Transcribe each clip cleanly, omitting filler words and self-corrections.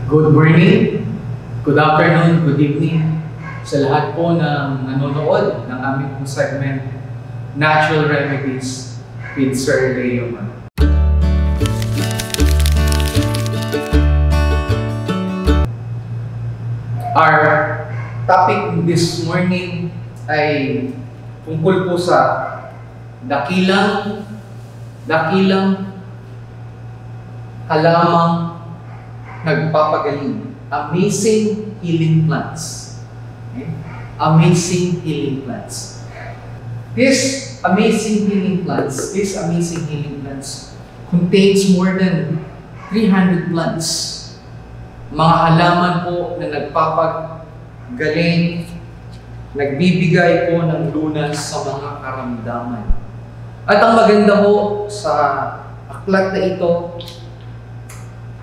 Good morning, good afternoon, good evening sa lahat po ng nanonood ng aming pong segment Natural Remedies with Sir Leo Man. Our topic this morning ay tungkol po sa dakilang halamang nagpapagaling. Amazing healing plants. Okay? Amazing healing plants. These amazing healing plants contains more than 300 plants. Mga halaman po na nagpapagaling, nagbibigay po ng lunas sa mga karamdaman. At ang maganda po sa aklat na ito,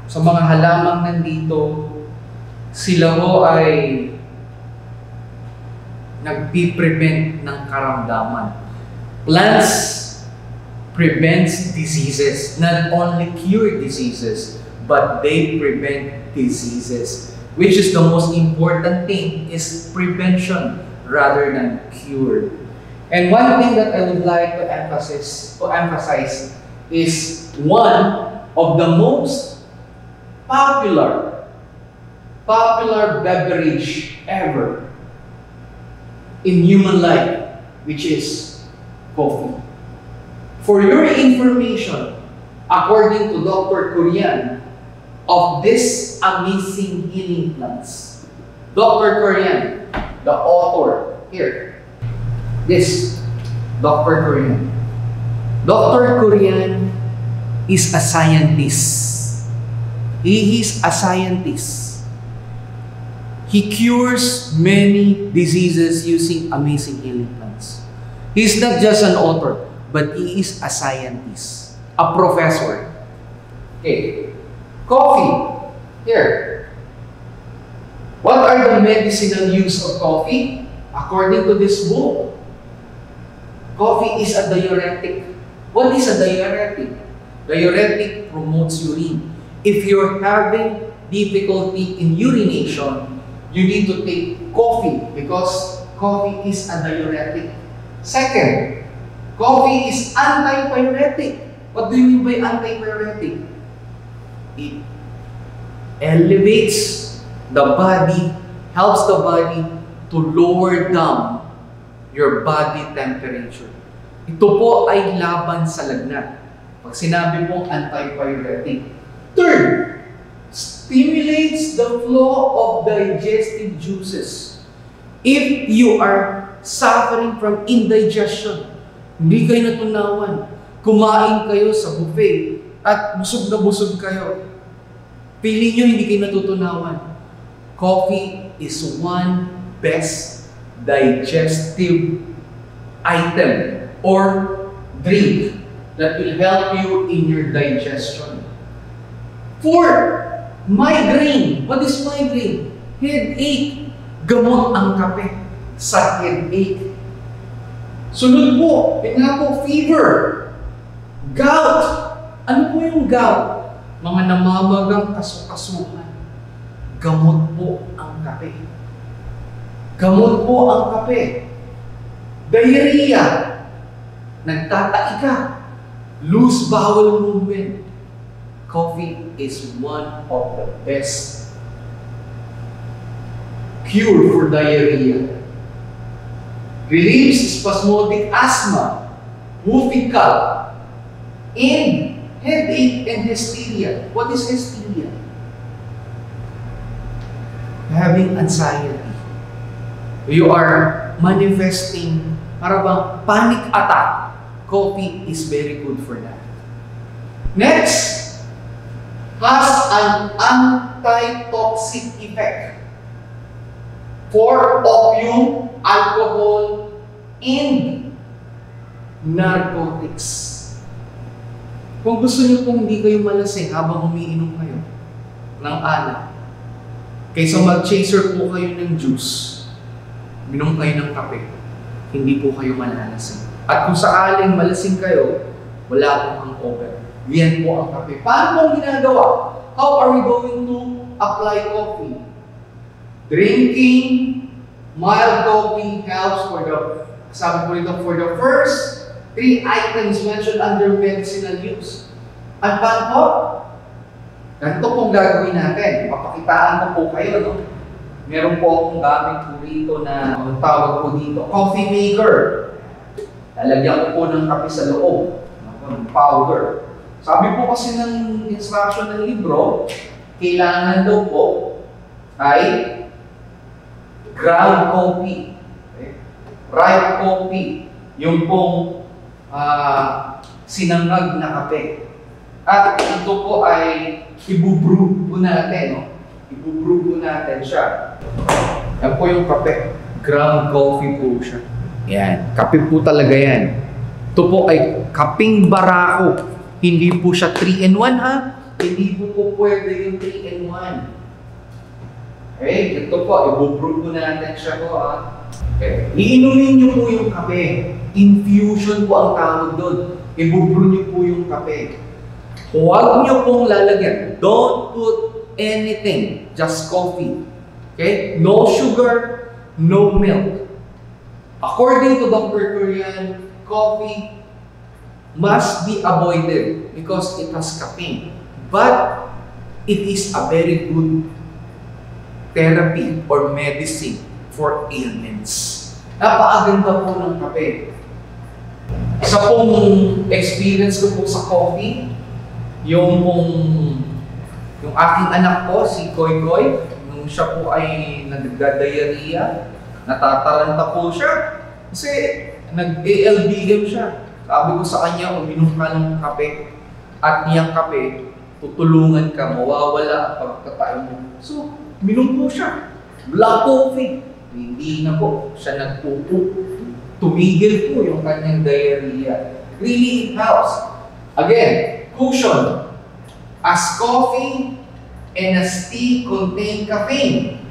sa mga halamang nandito, sila ho ay nagpi-prevent ng karamdaman. Plants prevents diseases, not only cure diseases, but they prevent diseases. Which is the most important thing is prevention rather than cure. And one thing that I would like to emphasize is one of the most popular beverage ever in human life, which is coffee. For your information, according to Dr. Kurian of this amazing healing plants, Dr. Kurian, the author here, this Dr. Kurian. Dr. Kurian is a scientist. He is a scientist. He cures many diseases using amazing healing plants. He is not just an author, but he is a scientist, a professor. Okay, coffee. Here. What are the medicinal use of coffee? According to this book, coffee is a diuretic. What is a diuretic? Diuretic promotes urine. If you're having difficulty in urination, you need to take coffee because coffee is a diuretic. Second, coffee is antipyretic. What do you mean by antipyretic? It elevates the body, helps the body to lower down your body temperature. Ito po ay laban sa lagnat. Pag sinabi mo antipyretic. Third, stimulates the flow of digestive juices. If you are suffering from indigestion, hindi kayo natunawan, kumain kayo sa buffet at busog na busog kayo, feeling nyo hindi kayo natutunawan, coffee is one best digestive item or drink that will help you in your digestion. Fourth, migraine. What is migraine? Headache. Gamot ang kape sa headache. Sunod po, fever. Gout. Ano po yung gout? Mga namamagang kasukasuhan. Gamot po ang kape. Gamot po ang kape. Diarrhea. Nagtatai ka. Loose bowel movement. Coffee is one of the best cure for diarrhea. Relieves spasmodic asthma, whooping cough, and headache and hysteria. What is hysteria? Having anxiety. You are manifesting parang panic attack. Coffee is very good for that. Next, has an anti-toxic effect for opium, alcohol, and narcotics. Kung gusto niyo pong hindi kayo malasing habang umiinom kayo ng alak, kaysa mag-chaser po kayo ng juice, minom kayo ng kape, hindi po kayo malalasing. At kung sakaling malasing kayo, wala pong hangover. Yan po ang kape. Paano pong ginagawa? How are we going to apply coffee. Drinking mild coffee helps for the, sabi ko rito, for the first 3 items mentioned under medicinal use. At paano po? Ganito pong gagawin natin. Papakitaan ko po kayo, no? Meron po akong gamit po rito na, ang tawag po dito, coffee maker. Lalagyan ko po ng kape sa loob, ng powder. Sabi po kasi ng instruction ng libro, kailangan daw po ay ground coffee, okay? Ripe coffee, yung pong sinangag na kape. At ito po ay ibubrew po natin, no? Ibubrew po natin siya. Yan po yung kape. Ground coffee po siya. Yan. Kape po talaga yan. Ito po ay kaping barako. Hindi po siya 3-in-1, ha? Hindi po pwede yung 3-in-1. Okay? Ito po, ibubrew po natin siya po, ha? Okay. Iinumin nyo po yung kape. Infusion po ang tawag doon. Ibubrew nyo po yung kape. Huwag nyo pong lalagyan. Don't put anything. Just coffee. Okay? No sugar, no milk. According to Dr. Kurian, coffee must be avoided because it has caffeine. But it is a very good therapy or medicine for ailments. Napakaganda po ng kape. Isa pong experience ko po sa coffee, yung aking anak ko, si Koy Koy, nung siya po ay nagda-diarrhea, natataranta po siya. Kasi nag-ALBM siya. Sabi ko sa kanya, uminom ka ng kape. At niyang kape, tutulungan ka, mawawala ang pagkatayo mo. So, minom po siya. Black coffee. Hindi na po siya nagpupo. Tumigil po yung kanyang diarrhea. Really, it helps. Again, caution. As coffee and as tea contain caffeine,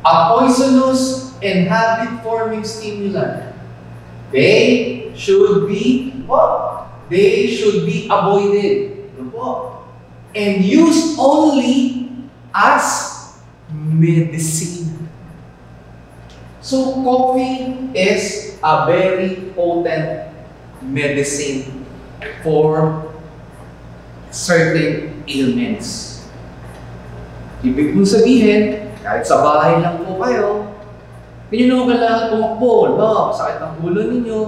a poisonous and habit-forming stimulant, they should be what? They should be avoided. And used only as medicine. So coffee is a very potent medicine for certain ailments. Ibig kong sabihin, kahit sa bahay lang po kayo, hindi nyo kailangan tumakbo. No, sakit ang ulo ninyo,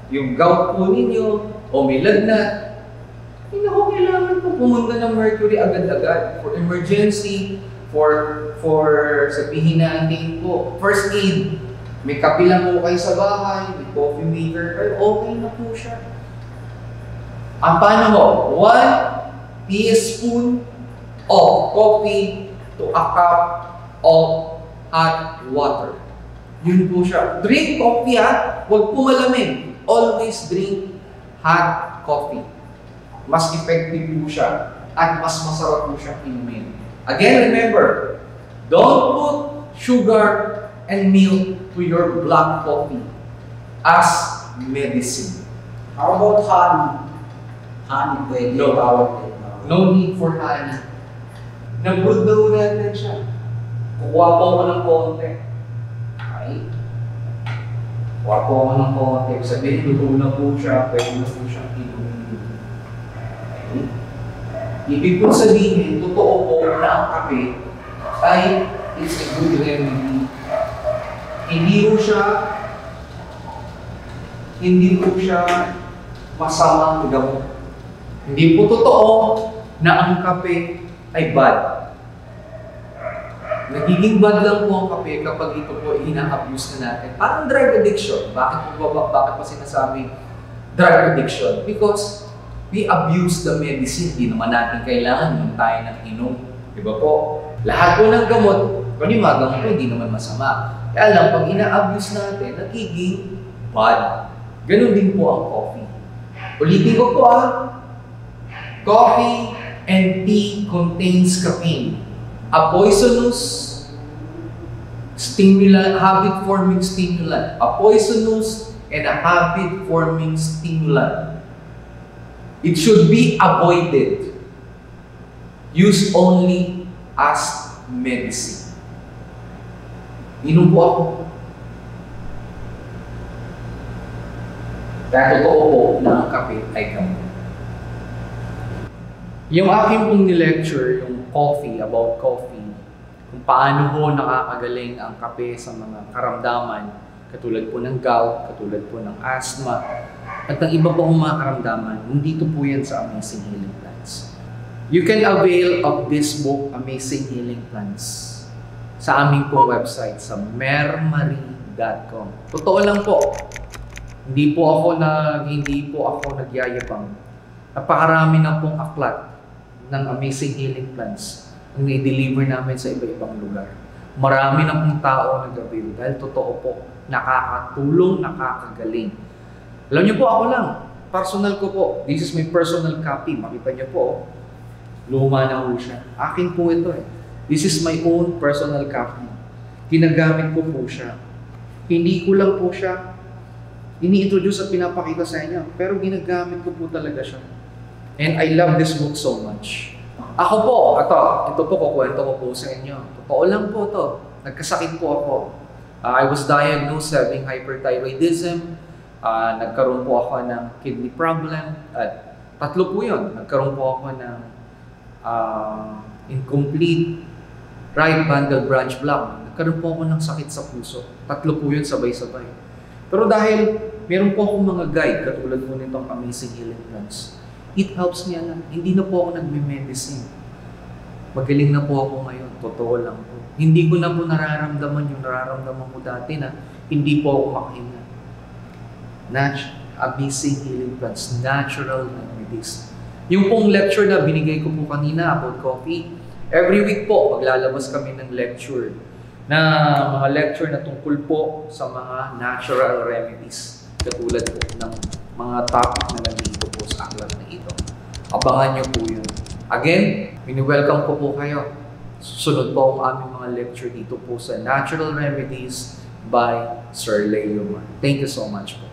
yung gout po ninyo, o may lagnat. Hindi ko kailangan po pumunta ng mercury agad-agad for emergency, for sabihin natin po, first aid. May kape lang po kayo sa bahay, may coffee maker kayo, okay na po siya. Ang paano mo? 1 teaspoon of coffee to a cup of hot water. Yun po siya. Drink coffee, ha? Huwag po malamig. Always drink hot coffee. Mas effective po siya. At mas masarap po siya inumin. Again, remember, don't put sugar and milk to your black coffee as medicine. How about honey? Honey pwede. No need for honey. Nag-brood daw natin siya. Kukuha po ako ng konti. Okay? Kukuha po ako ng konti. Sabihin, luto na po siya. Pwede na po siyang inumin. Okay? Ibig kong sabihin, totoo po na ang kape ay it's a good remedy. Hindi po siya masamang gamot. Hindi po totoo na ang kape ay bad. Nagiging bad lang po ang kape kapag ito po ina-abuse na natin. Parang drug addiction. Bakit pa sinasabi drug addiction? Because we abuse the medicine. Di naman natin kailangan yung tayo ng inom. Diba po? Lahat po ng gamot, panimagang po, hindi naman masama. Kaya lang, pag ina-abuse natin, nagiging bad. Ganon din po ang coffee. Ulitin ko po, coffee and tea contains caffeine, a poisonous stimulant, habit-forming stimulant. A poisonous and a habit-forming stimulant. It should be avoided. Used only as medicine. Inom po ako. Kaya totoo po na ang kape ay gamot. Yung aking pong ni-lecture, yung about coffee, kung paano ho nakakagaling ang kape sa mga karamdaman, katulad po ng gout, katulad po ng asthma, at ang iba pong mga karamdaman, nandito po yan sa Amazing Healing Plants. You can avail of this book, Amazing Healing Plants, sa aming pong website, sa mermarie.com. Totoo lang po, hindi po ako nagyayabang. Napakarami na pong aklat ng Amazing Healing Plants ang na-deliver namin sa iba-ibang lugar. Marami na pong tao nag-avail dahil totoo po, nakakatulong, nakakagaling. Alam niyo po, ako lang, personal ko po, this is my personal copy. Makita niyo po, luma na po siya. Akin po ito eh. This is my own personal copy. Ginagamit ko po siya. Hindi ko lang po siya ini-introduce at pinapakita sa inyo, pero ginagamit ko po talaga siya. And I love this book so much. Ako po, ito po, kukwento ko po sa inyo. Totoo lang po to. Nagkasakit po ako. I was diagnosed having hyperthyroidism. Nagkaroon po ako ng kidney problem. At 3 po yun. Nagkaroon po ako ng incomplete right bundle branch block. Nagkaroon po ako ng sakit sa puso. 3 po yun sabay-sabay. Pero dahil meron po akong mga guide, katulad po nitong Amazing Healing Plants, it helps me lang. Hindi na po ako nagme-medicine. Magaling na po ako ngayon. Totoo lang po. Hindi ko na po nararamdaman yung nararamdaman ko dati na hindi po ako makahinga. Amazing Healing Plants, natural remedies. Yung pong lecture na binigay ko po kanina about coffee, every week po maglalabas kami ng lecture na mga lecture na tungkol po sa mga natural remedies. Katulad po ng mga topic na nandito po sa aklat na ito. Abangan nyo po yun. Again, welcome ko po kayo. Susunod po ang aming mga lecture dito po sa Natural Remedies by Sir Leo Mar. Thank you so much po.